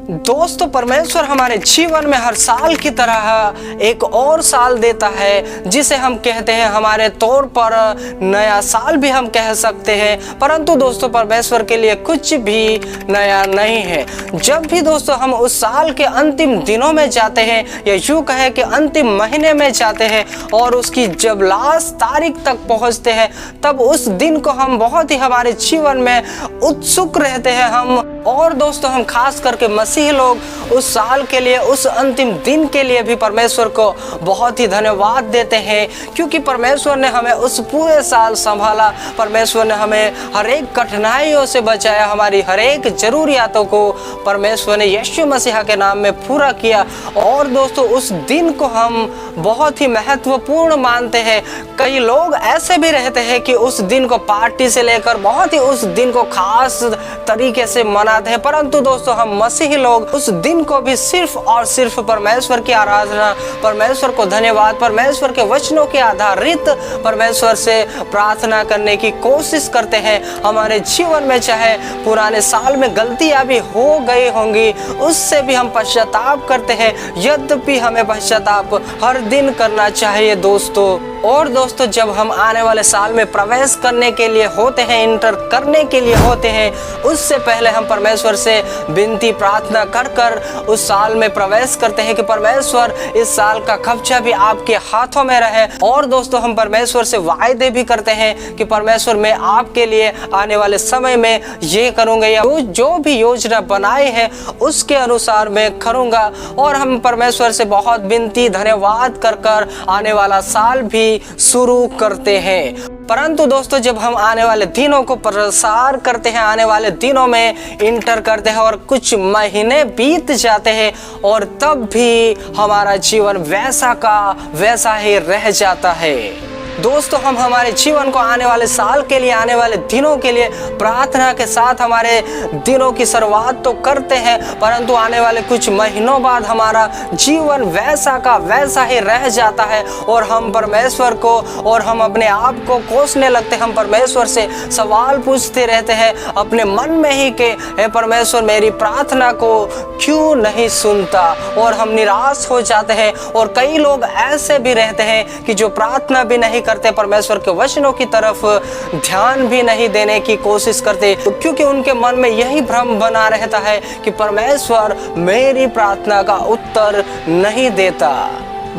दोस्तों, परमेश्वर हमारे जीवन में हर साल की तरह एक और साल देता है, जिसे हम कहते हैं हमारे तौर पर नया साल भी हम कह सकते हैं। परंतु दोस्तों, परमेश्वर के लिए कुछ भी नया नहीं है। जब भी दोस्तों हम उस साल के अंतिम दिनों में जाते हैं, या यूँ कहें कि अंतिम महीने में जाते हैं और उसकी जब लास्ट तारीख तक पहुँचते हैं, तब उस दिन को हम बहुत ही हमारे जीवन में उत्सुक रहते हैं। और दोस्तों, हम खास करके मसीह लोग उस साल के लिए, उस अंतिम दिन के लिए भी परमेश्वर को बहुत ही धन्यवाद देते हैं, क्योंकि परमेश्वर ने हमें उस पूरे साल संभाला। परमेश्वर ने हमें हर एक कठिनाइयों से बचाया, हमारी हर एक जरूरियातों को परमेश्वर ने यीशु मसीह के नाम में पूरा किया। और दोस्तों, उस दिन को हम बहुत ही महत्वपूर्ण मानते हैं। कई लोग ऐसे भी रहते हैं कि उस दिन को पार्टी से लेकर बहुत ही उस दिन को खास तरीके से मनाते हैं, परंतु दोस्तों, हम मसीही लोग उस दिन को भी सिर्फ और सिर्फ परमेश्वर की आराधना, परमेश्वर को धन्यवाद, परमेश्वर के वचनों के आधारित परमेश्वर से प्रार्थना करने की कोशिश करते हैं। हमारे जीवन में चाहे पुराने साल में गलतियां भी हो गई होंगी, उससे भी हम पश्चाताप करते हैं। यद्यपि हमें पश्चाताप हर दिन करना चाहिए दोस्तों। और दोस्तों, जब हम आने वाले साल में प्रवेश करने के लिए होते हैं, इंटर करने के लिए होते हैं, उससे पहले हम परमेश्वर से विनती प्रार्थना कर कर उस साल में प्रवेश करते हैं कि परमेश्वर इस साल का कब्जा भी आपके हाथों में रहे। और दोस्तों, हम परमेश्वर से वायदे भी करते हैं कि परमेश्वर, मैं आपके लिए आने वाले समय में ये करूँगा, या जो भी योजना बनाई है उसके अनुसार मैं करूँगा। और हम परमेश्वर से बहुत विनती धन्यवाद कर कर आने वाला साल भी शुरू करते हैं। परंतु दोस्तों, जब हम आने वाले दिनों को प्रसार करते हैं, आने वाले दिनों में इंटर करते हैं और कुछ महीने बीत जाते हैं, और तब भी हमारा जीवन वैसा का वैसा ही रह जाता है। दोस्तों, हम हमारे जीवन को आने वाले साल के लिए, आने वाले दिनों के लिए प्रार्थना के साथ हमारे दिनों की शुरुआत तो करते हैं, परंतु आने वाले कुछ महीनों बाद हमारा जीवन वैसा का वैसा ही रह जाता है। और हम परमेश्वर को और हम अपने आप को कोसने लगते हैं। हम परमेश्वर से सवाल पूछते रहते हैं अपने मन में ही कि हे परमेश्वर, मेरी प्रार्थना को क्यों नहीं सुनता। और हम निराश हो जाते हैं। और कई लोग ऐसे भी रहते हैं कि जो प्रार्थना भी नहीं करते, परमेश्वर के वचनों की तरफ ध्यान भी नहीं देने की कोशिश करते, क्योंकि उनके मन में यही भ्रम बना रहता है कि परमेश्वर मेरी प्रार्थना का उत्तर नहीं देता।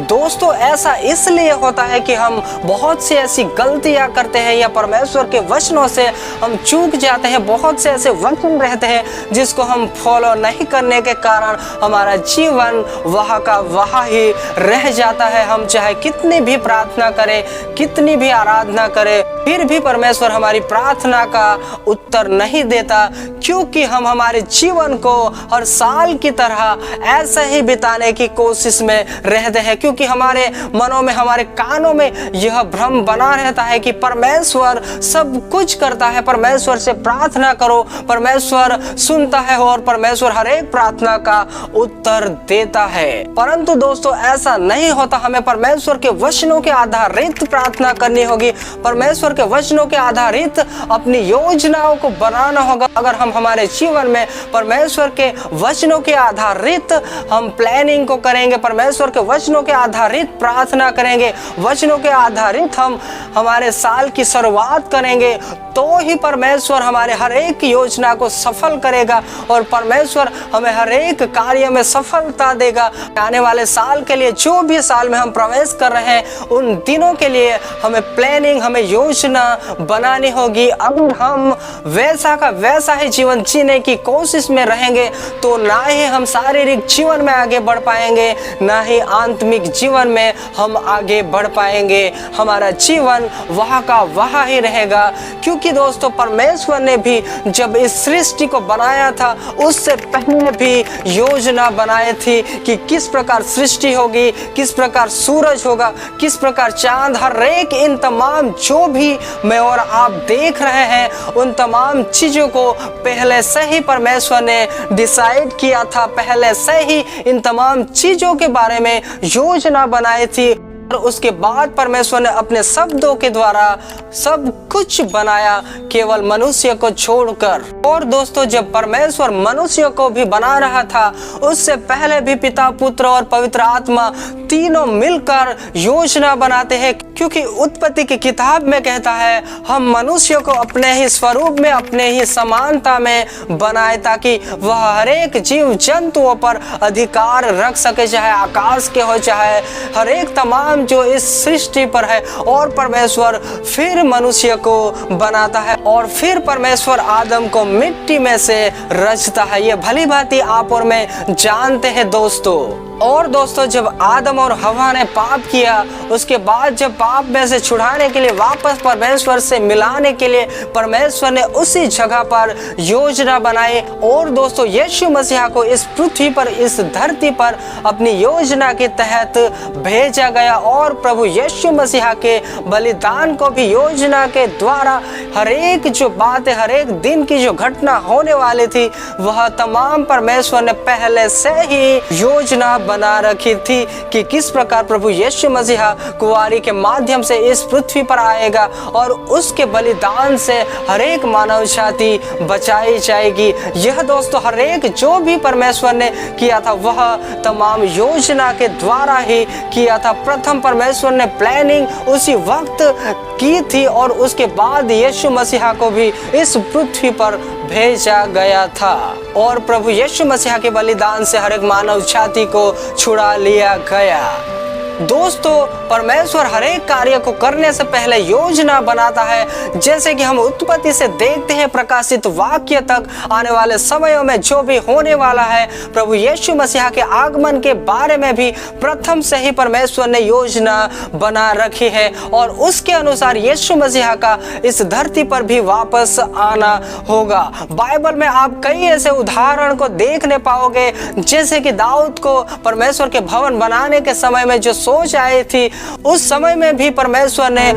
दोस्तों, ऐसा इसलिए होता है कि हम बहुत सी ऐसी गलतियां करते हैं, या परमेश्वर के वचनों से हम चूक जाते हैं। बहुत से ऐसे वचन रहते हैं जिसको हम फॉलो नहीं करने के कारण हमारा जीवन वहाँ का वहाँ ही रह जाता है। हम चाहे कितनी भी प्रार्थना करें, कितनी भी आराधना करें, फिर भी परमेश्वर हमारी प्रार्थना का उत्तर नहीं देता, क्योंकि हम हमारे जीवन को हर साल की तरह ऐसे ही बिताने की कोशिश में रहते हैं, क्योंकि हमारे मनों में, हमारे कानों में यह भ्रम बना रहता है कि परमेश्वर सब कुछ करता है, परमेश्वर से प्रार्थना करो, परमेश्वर सुनता है और परमेश्वर हर एक प्रार्थना का उत्तर देता है। परंतु दोस्तों, ऐसा नहीं होता। हमें परमेश्वर के वचनों के आधारित प्रार्थना करनी होगी, परमेश्वर के वचनों के आधारित अपनी योजनाओं को बनाना होगा। अगर हम हमारे जीवन में परमेश्वर के वचनों के आधारित हम प्लानिंग को करेंगे, परमेश्वर के वचनों के आधारित प्रार्थना करेंगे, वचनों के आधारित हम हमारे साल की शुरुआत करेंगे, तो ही परमेश्वर हमारे हर एक योजना को सफल करेगा और परमेश्वर हमें हर एक कार्य में सफलता देगा। आने वाले साल के लिए, जो भी साल में हम प्रवेश कर रहे हैं, उन दिनों के लिए हमें प्लानिंग, हमें योजना बनानी होगी। अगर हम वैसा का वैसा ही जीवन जीने की कोशिश में रहेंगे, तो ना ही हम शारीरिक जीवन में आगे बढ़ पाएंगे, ना ही आत्मिक जीवन में हम आगे बढ़ पाएंगे। हमारा जीवन वहाँ का वहाँ ही रहेगा, क्योंकि दोस्तों, परमेश्वर ने भी जब इस सृष्टि को बनाया था, उससे पहले भी योजना बनाई थी कि किस प्रकार सृष्टि होगी, किस प्रकार सूरज होगा, किस प्रकार चांद, हर एक इन तमाम जो भी मैं और आप देख रहे हैं, उन तमाम चीज़ों को पहले से ही परमेश्वर ने डिसाइड किया था, पहले से ही इन तमाम चीज़ों के बारे में योजना बनाई थी। और उसके बाद परमेश्वर ने अपने शब्दों के द्वारा सब कुछ बनाया, केवल मनुष्य को छोड़कर। और दोस्तों, जब परमेश्वर मनुष्य को भी बना रहा था, उससे पहले भी पिता, पुत्र और पवित्र आत्मा तीनों मिलकर योजना बनाते हैं, क्योंकि उत्पत्ति की किताब में कहता है हम मनुष्य को अपने ही स्वरूप में, अपने ही समानता में बनाए, ताकि वह हर एक जीव जंतुओं पर अधिकार रख सके, चाहे आकाश के हो, चाहे हर एक तमाम जो इस सृष्टि पर है। और परमेश्वर फिर मनुष्य को बनाता है और फिर परमेश्वर आदम को मिट्टी में से रचता है। ये भली भांति आप और मैं जानते हैं दोस्तों। और दोस्तों, जब आदम और हवा ने पाप किया, उसके बाद जब पाप में से छुड़ाने के लिए, वापस परमेश्वर से मिलाने के लिए परमेश्वर ने उसी जगह पर योजना बनाई। और दोस्तों, यीशु मसीह को इस पृथ्वी पर, इस धरती पर अपनी योजना के तहत भेजा गया। और प्रभु यीशु मसीह के बलिदान को भी योजना के द्वारा हर एक जो बातें, हर एक दिन की जो घटना होने वाली थी, वह तमाम परमेश्वर ने पहले से ही योजना बना रखी थी कि किस प्रकार प्रभु यीशु मसीह कुंवारी के माध्यम से इस पृथ्वी पर आएगा और उसके बलिदान से हर एक मानव जाति बचाई जाएगी। यह दोस्तों, हर एक जो भी परमेश्वर ने किया था, वह तमाम योजना के द्वारा ही किया था। प्रथम परमेश्वर ने प्लानिंग उसी वक्त की थी और उसके बाद यीशु मसीह को भी इस पृथ्वी पर भेजा गया था। और प्रभु यीशु मसीह के बलिदान से हर एक मानव जाति को छुड़ा लिया गया। दोस्तों, परमेश्वर हर एक कार्य को करने से पहले योजना बनाता है। जैसे कि हम उत्पत्ति से देखते हैं, प्रकाशित वाक्य तक आने वाले समयों में जो भी होने वाला है, प्रभु यीशु मसीह के आगमन के बारे में भी प्रथम से ही परमेश्वर ने योजना बना रखी है। और उसके अनुसार यीशु मसीह का इस धरती पर भी वापस आना होगा। बाइबल में आप कई ऐसे उदाहरण को देखने पाओगे, जैसे कि दाऊद को परमेश्वर के भवन बनाने के समय में जो सोच आई थी, उस समय में भी परमेश्वर ने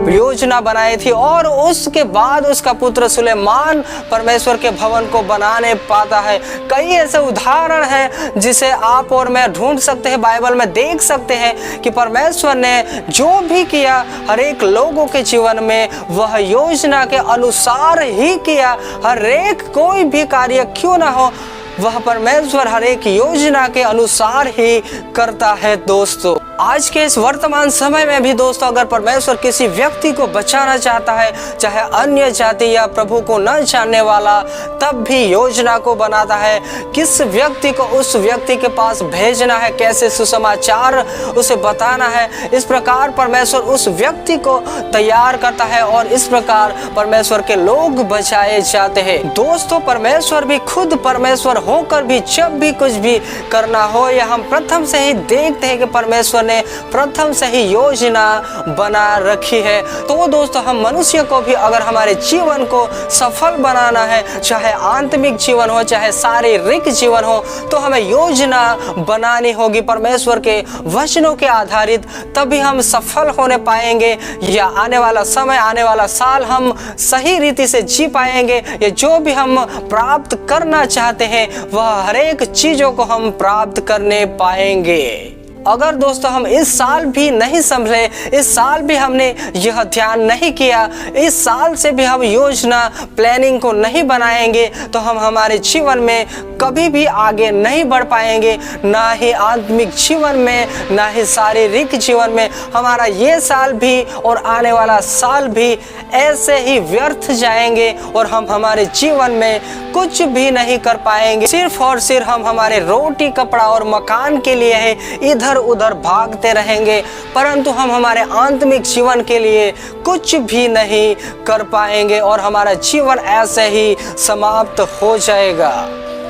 योजना बनाई थी। और उसके बाद उसका पुत्र सुलेमान परमेश्वर के भवन को बनाने पाता है। कई ऐसे उदाहरण हैं जिसे आप और मैं ढूंढ सकते हैं, बाइबल में देख सकते हैं कि परमेश्वर ने जो भी किया हर एक लोगों के जीवन में वह योजना के अनुसार ही किया। हर एक कोई भी कार्य क्यों ना हो, वह परमेश्वर हर एक योजना के अनुसार ही करता है। दोस्तों, आज के इस वर्तमान समय में भी दोस्तों, अगर परमेश्वर किसी व्यक्ति को बचाना चाहता है, चाहे अन्य जाति या प्रभु को न जानने वाला, तब भी योजना को बनाता है। किस व्यक्ति को उस व्यक्ति के पास भेजना है, कैसे सुसमाचार उसे बताना है, इस प्रकार परमेश्वर उस व्यक्ति को तैयार करता है और इस प्रकार परमेश्वर के लोग बचाए जाते हैं। दोस्तों, परमेश्वर भी खुद परमेश्वर होकर भी जब भी कुछ भी करना हो, या हम प्रथम से ही देखते हैं कि परमेश्वर ने प्रथम से ही योजना बना रखी है। तो दोस्तों, हम मनुष्य को भी अगर हमारे जीवन को सफल बनाना है, चाहे आत्मिक जीवन हो, चाहे शारीरिक जीवन हो, तो हमें योजना बनानी होगी परमेश्वर के वचनों के आधारित, तभी हम सफल होने पाएंगे, या आने वाला समय, आने वाला साल हम सही रीति से जी पाएंगे। या जो भी हम प्राप्त करना चाहते हैं, वह हर एक चीजों को हम प्राप्त करने पाएंगे। अगर दोस्तों हम इस साल भी नहीं संभले, इस साल भी हमने यह ध्यान नहीं किया, इस साल से भी हम योजना प्लानिंग को नहीं बनाएंगे, तो हम हमारे जीवन में कभी भी आगे नहीं बढ़ पाएंगे, ना ही आत्मिक जीवन में, ना ही शारीरिक जीवन में। हमारा ये साल भी और आने वाला साल भी ऐसे ही व्यर्थ जाएंगे और हम हमारे जीवन में कुछ भी नहीं कर पाएंगे। सिर्फ और सिर्फ हम हमारे रोटी, कपड़ा और मकान के लिए है इधर उधर भागते रहेंगे, परंतु हम हमारे आत्मिक जीवन के लिए कुछ भी नहीं कर पाएंगे और हमारा जीवन ऐसे ही समाप्त हो जाएगा।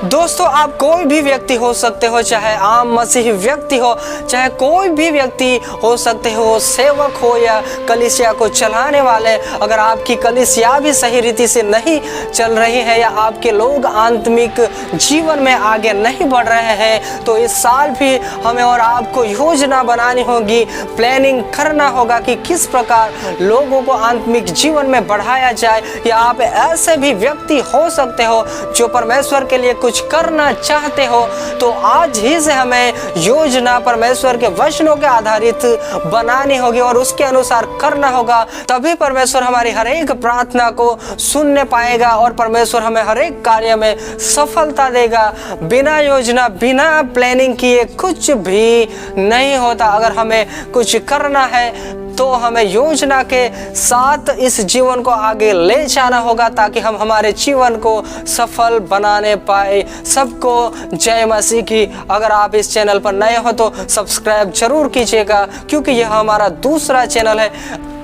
दोस्तों, आप कोई भी व्यक्ति हो सकते हो, चाहे आम मसीही व्यक्ति हो, चाहे कोई भी व्यक्ति हो सकते हो, सेवक हो या कलीसिया को चलाने वाले। अगर आपकी कलीसिया भी सही रीति से नहीं चल रही है, या आपके लोग आत्मिक जीवन में आगे नहीं बढ़ रहे हैं, तो इस साल भी हमें और आपको योजना बनानी होगी, प्लानिंग करना होगा कि किस प्रकार लोगों को आत्मिक जीवन में बढ़ाया जाए। या आप ऐसे भी व्यक्ति हो सकते हो जो परमेश्वर के लिए कुछ करना चाहते हो तो आज ही से हमें योजना परमेश्वर के वचनों के आधारित बनानी होगी और उसके अनुसार करना होगा। तभी परमेश्वर हमारी हर एक प्रार्थना को सुनने पाएगा और परमेश्वर हमें हर एक कार्य में सफलता देगा। बिना योजना बिना प्लानिंग किए कुछ भी नहीं होता। अगर हमें कुछ करना है तो हमें योजना के साथ इस जीवन को आगे ले जाना होगा ताकि हम हमारे जीवन को सफल बनाने पाए। सबको जय मसीह की। अगर आप इस चैनल पर नए हो तो सब्सक्राइब जरूर कीजिएगा क्योंकि यह हमारा दूसरा चैनल है।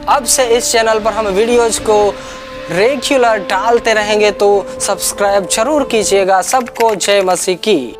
अब से इस चैनल पर हम वीडियोज को रेगुलर डालते रहेंगे तो सब्सक्राइब जरूर कीजिएगा। सबको जय मसीह की।